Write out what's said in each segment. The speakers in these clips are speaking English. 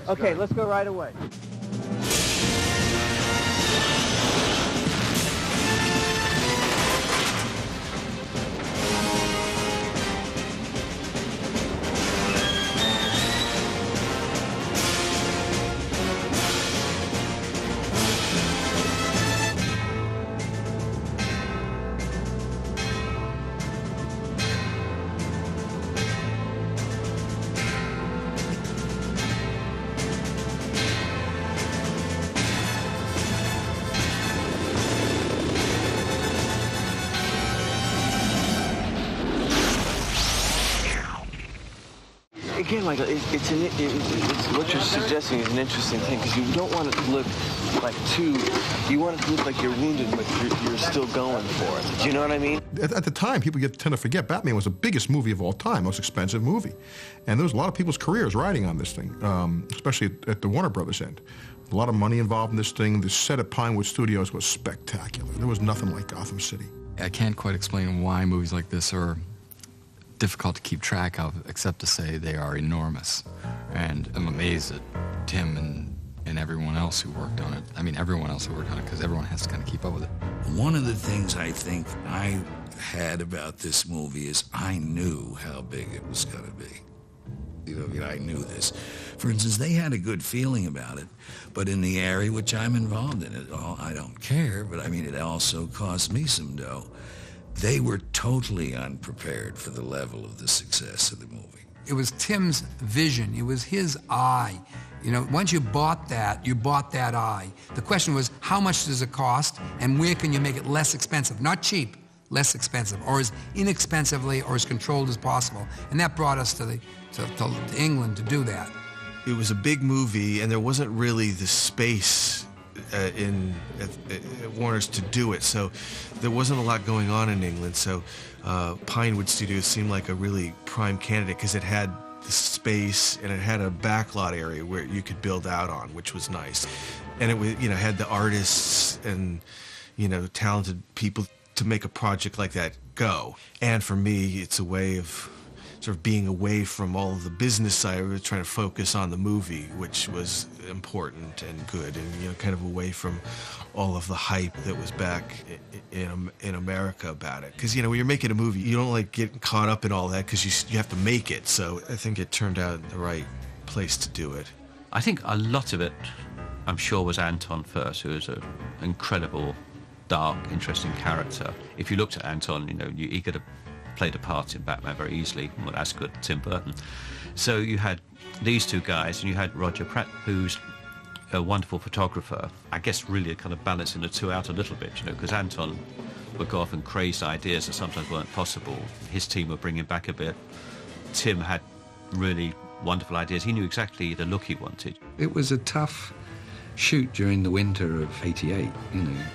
Okay, let's go right away. Again, like it's what you're suggesting is an interesting thing because you don't want it to look like you want it to look like you're wounded, but you're still going for it. Do you know what I mean? At the time, people tend to forget Batman was the biggest movie of all time, most expensive movie, and there was a lot of people's careers riding on this thing, especially at the Warner Brothers end. A lot of money involved in this thing. The set at Pinewood Studios was spectacular. There was nothing like Gotham City. I can't quite explain why movies like this are difficult to keep track of, except to say they are enormous. And I'm amazed at Tim and everyone else who worked on it. I mean, everyone else who worked on it, because everyone has to kind of keep up with it. One of the things I think I had about this movie is I knew how big it was going to be. You know, I knew this. For instance, they had a good feeling about it, but in the area which I'm involved in, I don't care, but I mean, it also cost me some dough. They were totally unprepared for the level of the success of the movie. It was Tim's vision. It was his eye. You know, once you bought that eye. The question was, how much does it cost, and where can you make it less expensive? Not cheap, less expensive, or as inexpensively or as controlled as possible. And that brought us to England to do that. It was a big movie, and there wasn't really the space at Warner's to do it, so there wasn't a lot going on in England. So Pinewood Studios seemed like a really prime candidate because it had the space and it had a backlot area where you could build out on, which was nice. And it was, had the artists and talented people to make a project like that go. And for me, it's a way of sort of being away from all of the business side of it, trying to focus on the movie, which was important and good, and kind of away from all of the hype that was back in America about it. Because when you're making a movie, you don't like get caught up in all that because you have to make it. So I think it turned out the right place to do it. I think a lot of it, I'm sure, was Anton first, who was an incredible, dark, interesting character. If you looked at Anton, he could have played a part in Batman very easily, well, as could Tim Burton. So you had these two guys, and you had Roger Pratt, who's a wonderful photographer. I guess really kind of balancing the two out a little bit, because Anton would go off and crazy ideas that sometimes weren't possible. His team were bringing back a bit. Tim had really wonderful ideas. He knew exactly the look he wanted. It was a tough shoot during the winter of '88,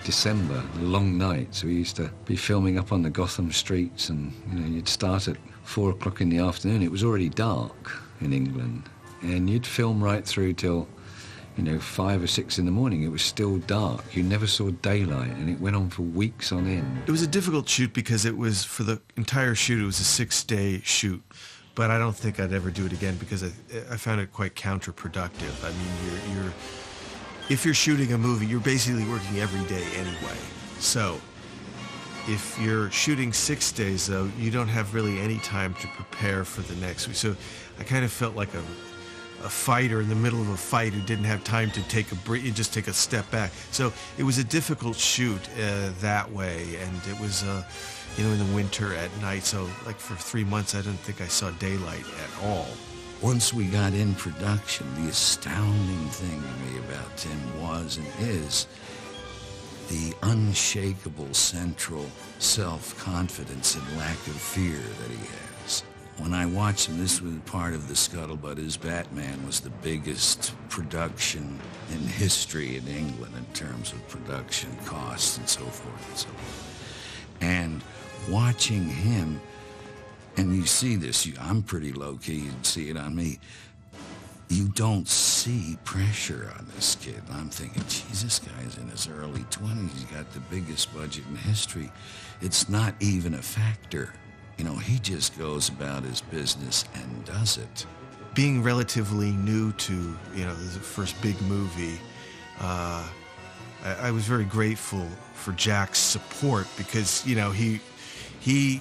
December, long nights. We used to be filming up on the Gotham streets, and you'd start at 4 o'clock in the afternoon. It was already dark in England, and you'd film right through till 5 or 6 in the morning. It was still dark. You never saw daylight, and it went on for weeks on end. It was a difficult shoot because it was, for the entire shoot, it was a 6-day shoot. But I don't think I'd ever do it again because I found it quite counterproductive. I mean, if you're shooting a movie, you're basically working every day anyway. So if you're shooting 6 days, though, you don't have really any time to prepare for the next week. So I kind of felt like a fighter in the middle of a fight who didn't have time to take a break, just take a step back. So it was a difficult shoot that way, and it was in the winter at night. So like for 3 months, I didn't think I saw daylight at all. Once we got in production, the astounding thing to me about Tim was and is the unshakable central self-confidence and lack of fear that he has. When I watched him, this was part of the scuttlebutt. His Batman was the biggest production in history in England in terms of production costs and so forth and so forth. And watching him, and you see this, I'm pretty low-key, you can see it on me. You don't see pressure on this kid. I'm thinking, geez, this guy's in his early 20s. He's got the biggest budget in history. It's not even a factor. He just goes about his business and does it. being relatively new to, you know, the first big movie, I was very grateful for Jack's support because, you know, he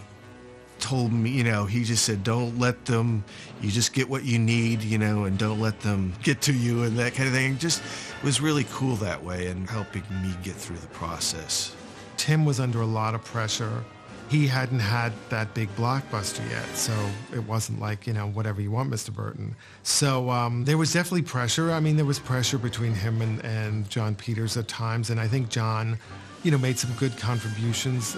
told me, you know, he just said, don't let them, you just get what you need, you know, and don't let them get to you and that kind of thing. Just was really cool that way and helping me get through the process. Tim was under a lot of pressure. He hadn't had that big blockbuster yet, so it wasn't like, you know, whatever you want, Mr. Burton. So there was definitely pressure. I mean, there was pressure between him and John Peters at times, and I think John, you know, made some good contributions.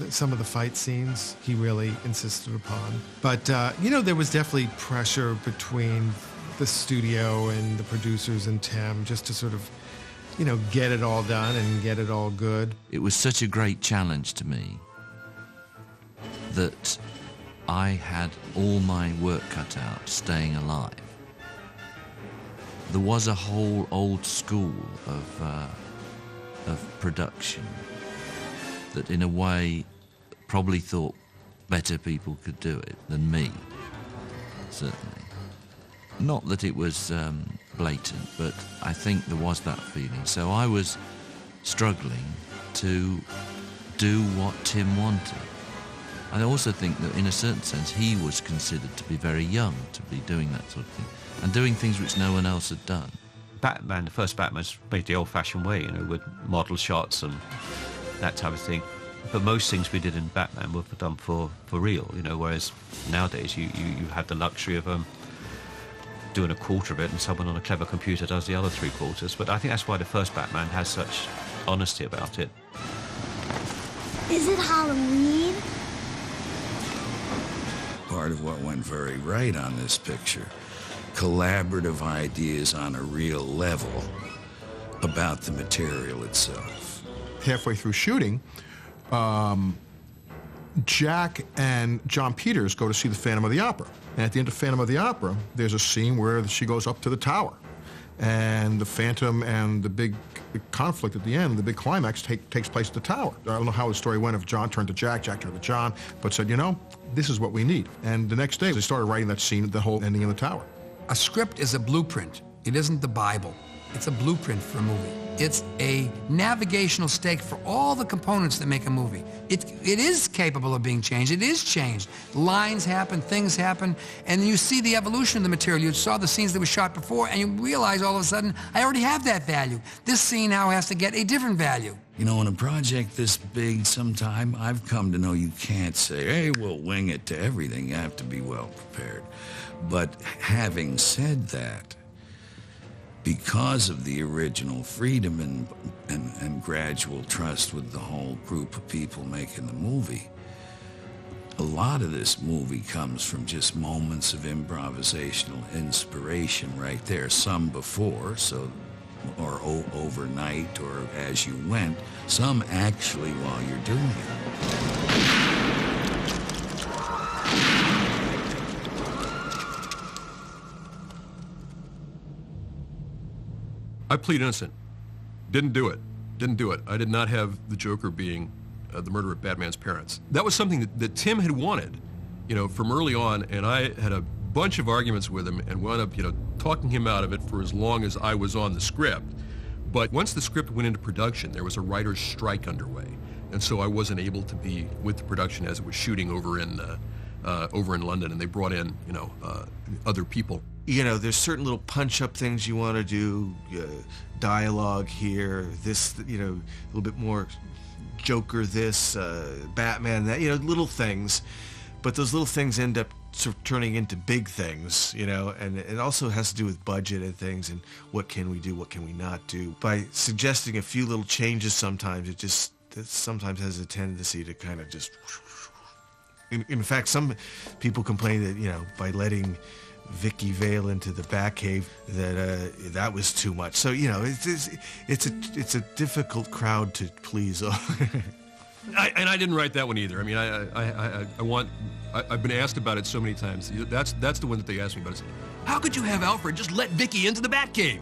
Some of the fight scenes he really insisted upon. But, you know, there was definitely pressure between the studio and the producers and Tim just to sort of, you know, get it all done and get it all good. It was such a great challenge to me that I had all my work cut out staying alive. There was a whole old school of production that in a way probably thought better people could do it than me, certainly. Not that it was blatant, but I think there was that feeling. So I was struggling to do what Tim wanted. I also think that in a certain sense he was considered to be very young to be doing that sort of thing and doing things which no one else had done. Batman, the first Batman's made the old-fashioned way, you know, with model shots and that type of thing. But most things we did in Batman were done for real, you know, whereas nowadays you have the luxury of doing a quarter of it and someone on a clever computer does the other three-quarters. But I think that's why the first Batman has such honesty about it. Is it Halloween? Part of what went very right on this picture, collaborative ideas on a real level about the material itself. Halfway through shooting, Jack and John Peters go to see the Phantom of the Opera. And at the end of Phantom of the Opera, there's a scene where she goes up to the tower. And the Phantom and the big conflict at the end, the big climax, takes place at the tower. I don't know how the story went, if John turned to Jack, Jack turned to John, but said, you know, this is what we need. And the next day, they started writing that scene, the whole ending in the tower. A script is a blueprint. It isn't the Bible. It's a blueprint for a movie. It's a navigational stake for all the components that make a movie. It is capable of being changed. It is changed. Lines happen, things happen, and you see the evolution of the material. You saw the scenes that were shot before, and you realize all of a sudden, I already have that value. This scene now has to get a different value. You know, in a project this big, sometime I've come to know you can't say, hey, we'll wing it to everything. You have to be well prepared. But having said that, because of the original freedom and gradual trust with the whole group of people making the movie, a lot of this movie comes from just moments of improvisational inspiration right there. Some before, or overnight, or as you went. Some actually while you're doing it. I plead innocent. Didn't do it. I did not have the Joker being the murderer of Batman's parents. That was something that Tim had wanted, you know, from early on, and I had a bunch of arguments with him and wound up, you know, talking him out of it for as long as I was on the script. But once the script went into production, there was a writer's strike underway, and so I wasn't able to be with the production as it was shooting over in London, and they brought in, you know, other people. You know, there's certain little punch-up things you want to do, dialogue here, this, you know, a little bit more Joker this, Batman that, you know, little things. But those little things end up sort of turning into big things, you know, and it also has to do with budget and things and what can we do, what can we not do. By suggesting a few little changes sometimes, it sometimes has a tendency to kind of just... In fact, some people complain that, you know, by letting Vicky Vale into the Batcave, that was too much. So, you know, it's a difficult crowd to please. And I didn't write that one either. I mean, I've been asked about it so many times. That's the one that they asked me about. Is, how could you have Alfred just let Vicky into the Batcave?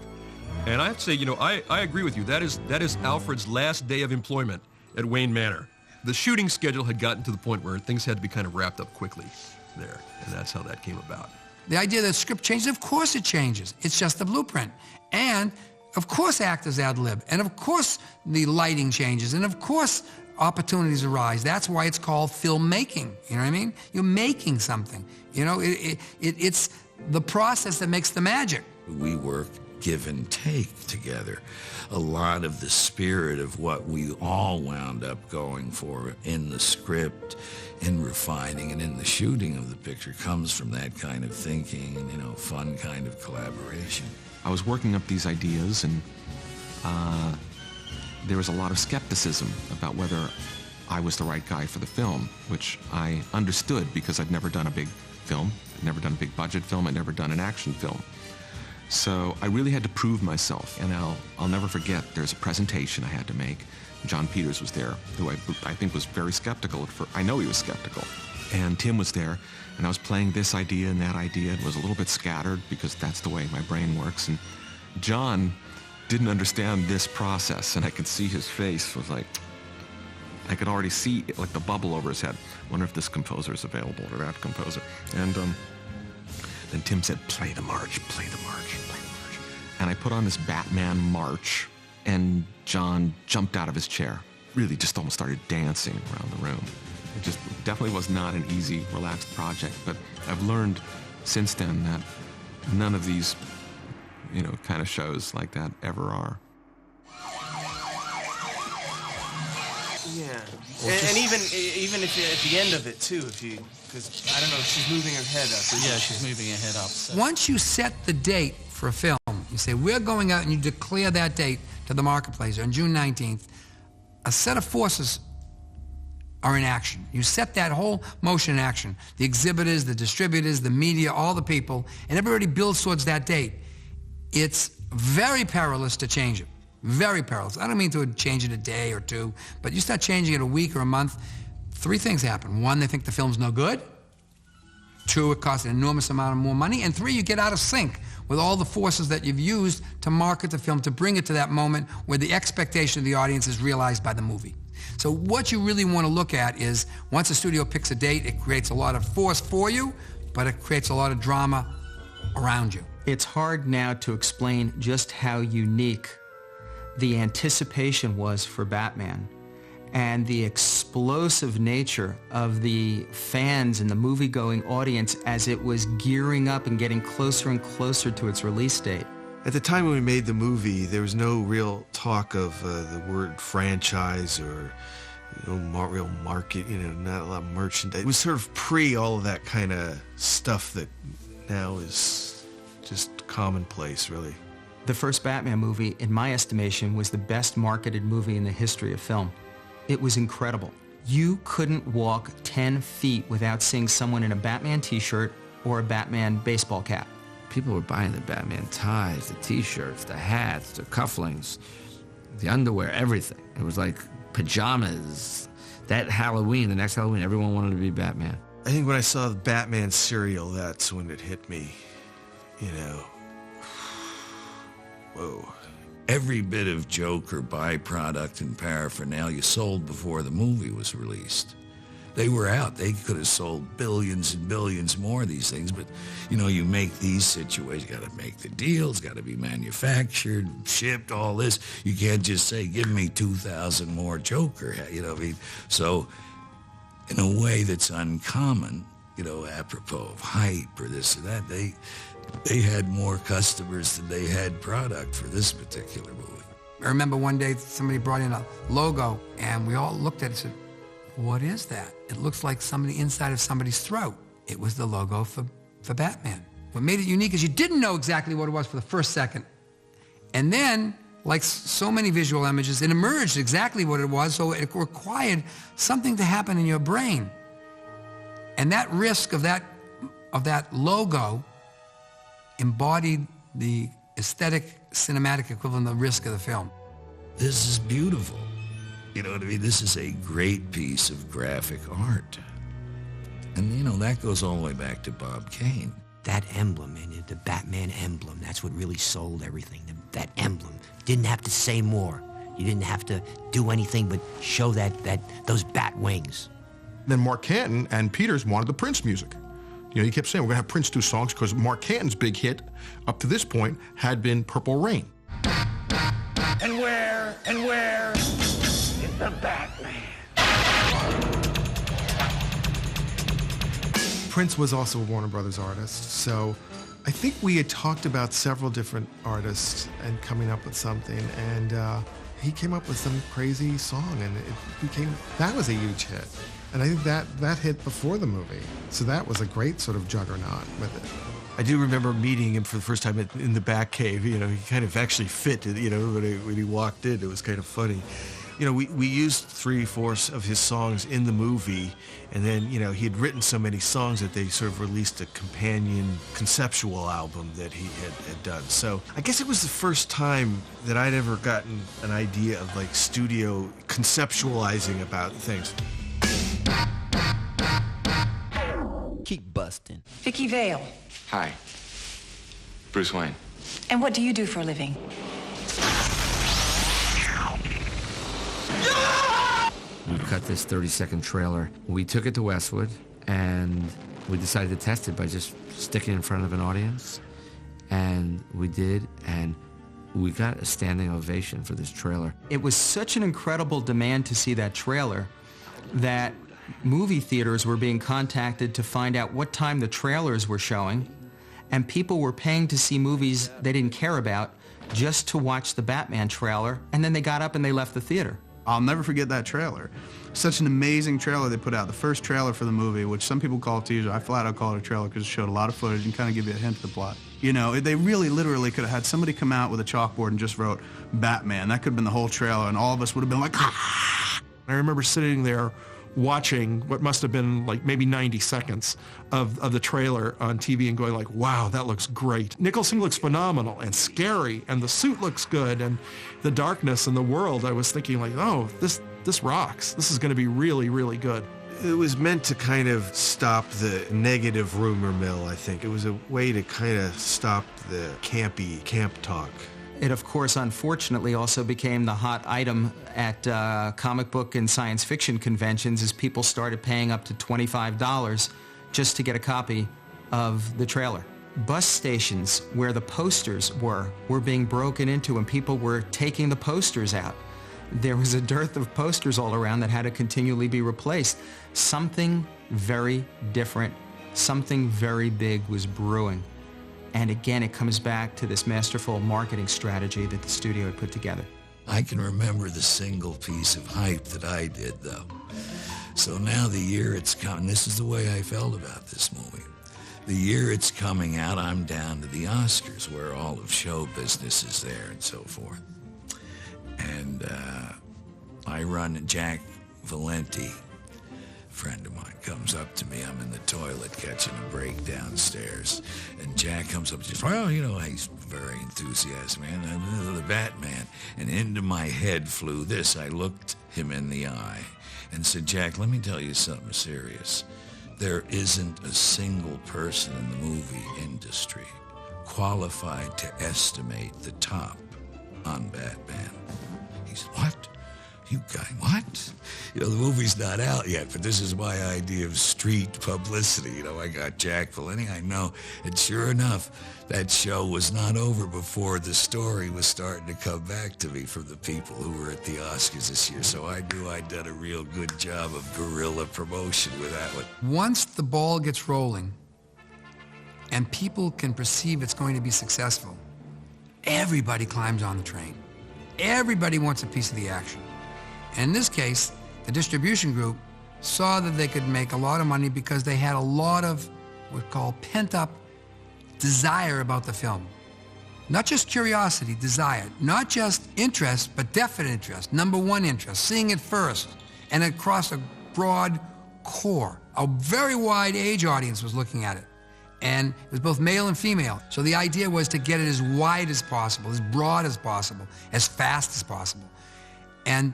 And I have to say, you know, I agree with you. That is Alfred's last day of employment at Wayne Manor. The shooting schedule had gotten to the point where things had to be kind of wrapped up quickly there, and that's how that came about. The idea that script changes, of course it changes. It's just the blueprint. And of course actors ad lib, and of course the lighting changes, and of course opportunities arise. That's why it's called filmmaking. You know what I mean? You're making something. You know, it's the process that makes the magic. We work give and take together. A lot of the spirit of what we all wound up going for in the script, in refining, and in the shooting of the picture comes from that kind of thinking and, you know, fun kind of collaboration. I was working up these ideas, and there was a lot of skepticism about whether I was the right guy for the film, which I understood because I'd never done a big film, I'd never done a big budget film, I'd never done an action film. So I really had to prove myself, and I'll never forget, there's a presentation I had to make. John Peters was there, who I think was very skeptical. I know he was skeptical. And Tim was there, and I was playing this idea and that idea. It was a little bit scattered because that's the way my brain works. And John didn't understand this process, and I could see his face was like, I could already see like the bubble over his head. Wonder if this composer is available or that composer. And then Tim said, play the march, play the march, play the march. And I put on this Batman march, and John jumped out of his chair, really just almost started dancing around the room. It just definitely was not an easy, relaxed project, but I've learned since then that none of these, you know, kind of shows like that ever are. Yeah, and even if at the end of it too, because I don't know, she's moving her head up. Yeah, she's moving her head up. So. Once you set the date for a film, you say, we're going out, and you declare that date to the marketplace on June 19th, a set of forces are in action. You set that whole motion in action. The exhibitors, the distributors, the media, all the people, and everybody builds towards that date. It's very perilous to change it. Very perilous. I don't mean to change it a day or two, but you start changing it a week or a month, three things happen. One, they think the film's no good. Two, it costs an enormous amount of more money. And three, you get out of sync with all the forces that you've used to market the film, to bring it to that moment where the expectation of the audience is realized by the movie. So what you really want to look at is, once a studio picks a date, it creates a lot of force for you, but it creates a lot of drama around you. It's hard now to explain just how unique the anticipation was for Batman, and the explosive nature of the fans and the movie-going audience as it was gearing up and getting closer and closer to its release date. At the time when we made the movie, there was no real talk of the word franchise or real market, not a lot of merchandise. It was sort of pre all of that kind of stuff that now is just commonplace, really. The first Batman movie, in my estimation, was the best marketed movie in the history of film. It was incredible. You couldn't walk 10 feet without seeing someone in a Batman t-shirt or a Batman baseball cap. People were buying the Batman ties, the t-shirts, the hats, the cufflinks, the underwear, everything. It was like pajamas. That Halloween, the next Halloween, everyone wanted to be Batman. I think when I saw the Batman cereal, that's when it hit me, Whoa. Every bit of Joker byproduct and paraphernalia sold before the movie was released. They were out. They could have sold billions and billions more of these things, but, you make these situations, you got to make the deals, got to be manufactured, shipped, all this. You can't just say, give me 2,000 more Joker, So, in a way that's uncommon, apropos of hype or this or that, they had more customers than they had product for this particular movie. I remember one day somebody brought in a logo, and we all looked at it and said, what is that? It looks like somebody inside of somebody's throat. It was the logo for Batman. What made it unique is you didn't know exactly what it was for the first second. And then, like so many visual images, it emerged exactly what it was, so it required something to happen in your brain. And that risk of that logo embodied the aesthetic, cinematic equivalent of the risk of the film. This is beautiful. You know what I mean? This is a great piece of graphic art. And, that goes all the way back to Bob Kane. That emblem, the Batman emblem, that's what really sold everything. That emblem. Didn't have to say more. You didn't have to do anything but show those bat wings. Then Mark Canton and Peters wanted the Prince music. You know, he kept saying, we're going to have Prince do songs because Mark Canton's big hit up to this point had been Purple Rain. And where is the Batman? Prince was also a Warner Brothers artist, so I think we had talked about several different artists and coming up with something, and he came up with some crazy song, and that was a huge hit. And I think that hit before the movie, so that was a great sort of juggernaut with it. I do remember meeting him for the first time in the Batcave. You know, he kind of actually fit, you know, when he walked in. It was kind of funny. You know, we used 3/4 of his songs in the movie, and then, you know, he had written so many songs that they sort of released a companion conceptual album that he had done. So I guess it was the first time that I'd ever gotten an idea of, like, studio conceptualizing about things. Keep busting. Vicky Vale. Hi. Bruce Wayne. And what do you do for a living? We cut this 30-second trailer. We took it to Westwood, and we decided to test it by just sticking it in front of an audience. And we did, and we got a standing ovation for this trailer. It was such an incredible demand to see that trailer that movie theaters were being contacted to find out what time the trailers were showing, and people were paying to see movies they didn't care about just to watch the Batman trailer, and then they got up and they left the theater. I'll never forget that trailer. Such an amazing trailer they put out, the first trailer for the movie, which some people call a teaser. I flat out call it a trailer because it showed a lot of footage and kind of give you a hint of the plot. You know, they really literally could have had somebody come out with a chalkboard and just wrote Batman. That could have been the whole trailer, and all of us would have been like, ah! I remember sitting there watching what must have been like maybe 90 seconds of the trailer on TV and going like, wow, that looks great. Nicholson looks phenomenal and scary, and the suit looks good, and the darkness and the world, I was thinking like, oh, this rocks. This is going to be really, really good. It was meant to kind of stop the negative rumor mill, I think. It was a way to kind of stop the campy camp talk. It, of course, unfortunately also became the hot item at comic book and science fiction conventions as people started paying up to $25 just to get a copy of the trailer. Bus stations where the posters were being broken into, and people were taking the posters out. There was a dearth of posters all around that had to continually be replaced. Something very different, something very big was brewing. And again, it comes back to this masterful marketing strategy that the studio had put together. I can remember the single piece of hype that I did, though. So now the year it's coming, this is the way I felt about this movie. The year it's coming out, I'm down to the Oscars, where all of show business is there and so forth. And I run Jack Valenti, friend of mine, comes up to me. I'm in the toilet catching a break downstairs, and Jack comes up and says, well, you know, he's very enthusiastic, man. I'm the Batman. And into my head flew this. I looked him in the eye and said, Jack, let me tell you something serious. There isn't a single person in the movie industry qualified to estimate the top on Batman. He said, what? You guy, what? You know, the movie's not out yet, but this is my idea of street publicity. You know, I got Jack Valenti, I know. And sure enough, that show was not over before the story was starting to come back to me from the people who were at the Oscars this year. So I knew I'd done a real good job of guerrilla promotion with that one. Once the ball gets rolling and people can perceive it's going to be successful, everybody climbs on the train. Everybody wants a piece of the action. In this case, the distribution group saw that they could make a lot of money because they had a lot of what's called pent-up desire about the film. Not just curiosity, desire. Not just interest, but definite interest. Number one interest, seeing it first, and across a broad core. A very wide age audience was looking at it. And it was both male and female. So the idea was to get it as wide as possible, as broad as possible, as fast as possible. And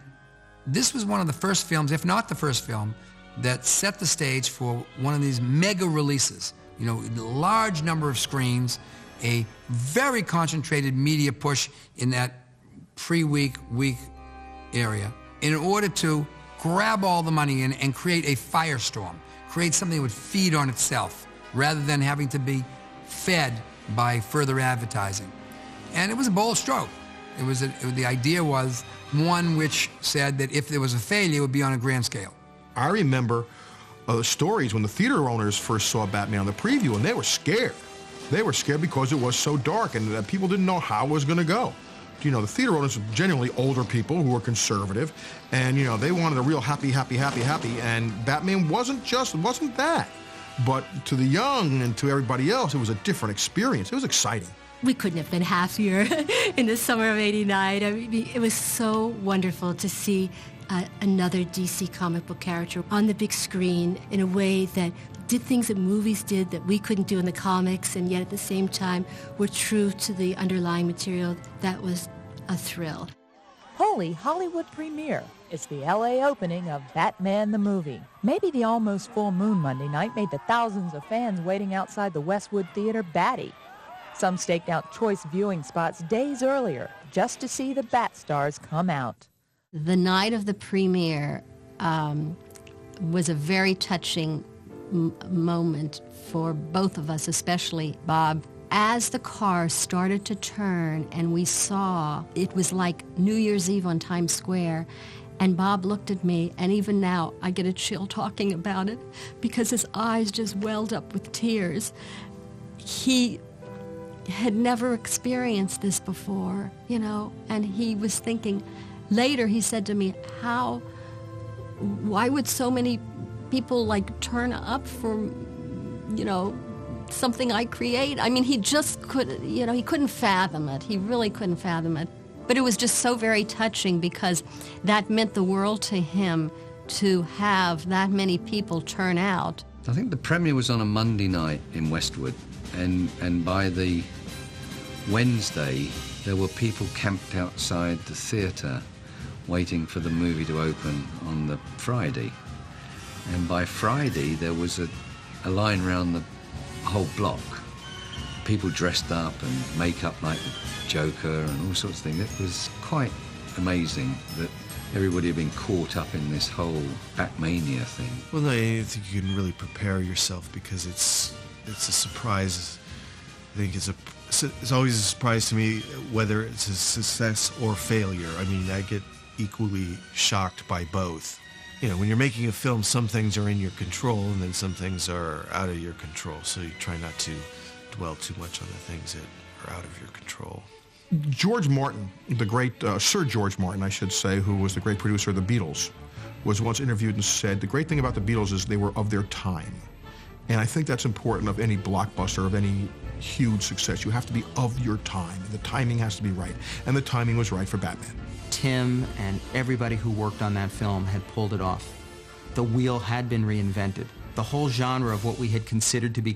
this was one of the first films, if not the first film, that set the stage for one of these mega releases. You know, a large number of screens, a very concentrated media push in that week area in order to grab all the money in and create a firestorm, create something that would feed on itself. rather than having to be fed by further advertising. And it was a bold stroke. The idea was one which said that if there was a failure, it would be on a grand scale. I remember stories when the theater owners first saw Batman on the preview, and they were scared. They were scared because it was so dark and that people didn't know how it was going to go. You know, the theater owners are genuinely older people who were conservative, and, you know, they wanted a real happy, and Batman wasn't that. But to the young and to everybody else, it was a different experience. It was exciting. We couldn't have been happier in the summer of '89. I mean, it was so wonderful to see another DC comic book character on the big screen in a way that did things that movies did that we couldn't do in the comics, and yet at the same time were true to the underlying material. That was a thrill. Holy Hollywood premiere. It's the LA opening of Batman the movie. Maybe the almost full moon Monday night made the thousands of fans waiting outside the Westwood Theater batty. Some staked out choice viewing spots days earlier just to see the Bat stars come out. The night of the premiere was a very touching moment for both of us, especially Bob. As the car started to turn and we saw, it was like New Year's Eve on Times Square, and Bob looked at me, and even now I get a chill talking about it because his eyes just welled up with tears. He had never experienced this before, you know, and he was thinking, later he said to me, why would so many people like turn up for, you know, something I create? I mean, he just couldn't, you know, he couldn't fathom it. He really couldn't fathom it. But it was just so very touching because that meant the world to him to have that many people turn out. I think the premiere was on a Monday night in Westwood, and by the Wednesday there were people camped outside the theatre waiting for the movie to open on the Friday. And by Friday there was a line around the whole block. People dressed up and makeup like the Joker and all sorts of things. It was quite amazing that everybody had been caught up in this whole Batmania thing. Well, no, I think you can really prepare yourself because it's a surprise. I think it's always a surprise to me whether it's a success or failure. I mean, I get equally shocked by both. You know, when you're making a film, some things are in your control and then some things are out of your control. So you try not to dwell too much on the things that are out of your control. George Martin, the great Sir George Martin, I should say, who was the great producer of the Beatles, was once interviewed and said, the great thing about the Beatles is they were of their time. And I think that's important of any blockbuster, of any huge success. You have to be of your time. The timing has to be right. And the timing was right for Batman. Tim and everybody who worked on that film had pulled it off. The wheel had been reinvented. The whole genre of what we had considered to be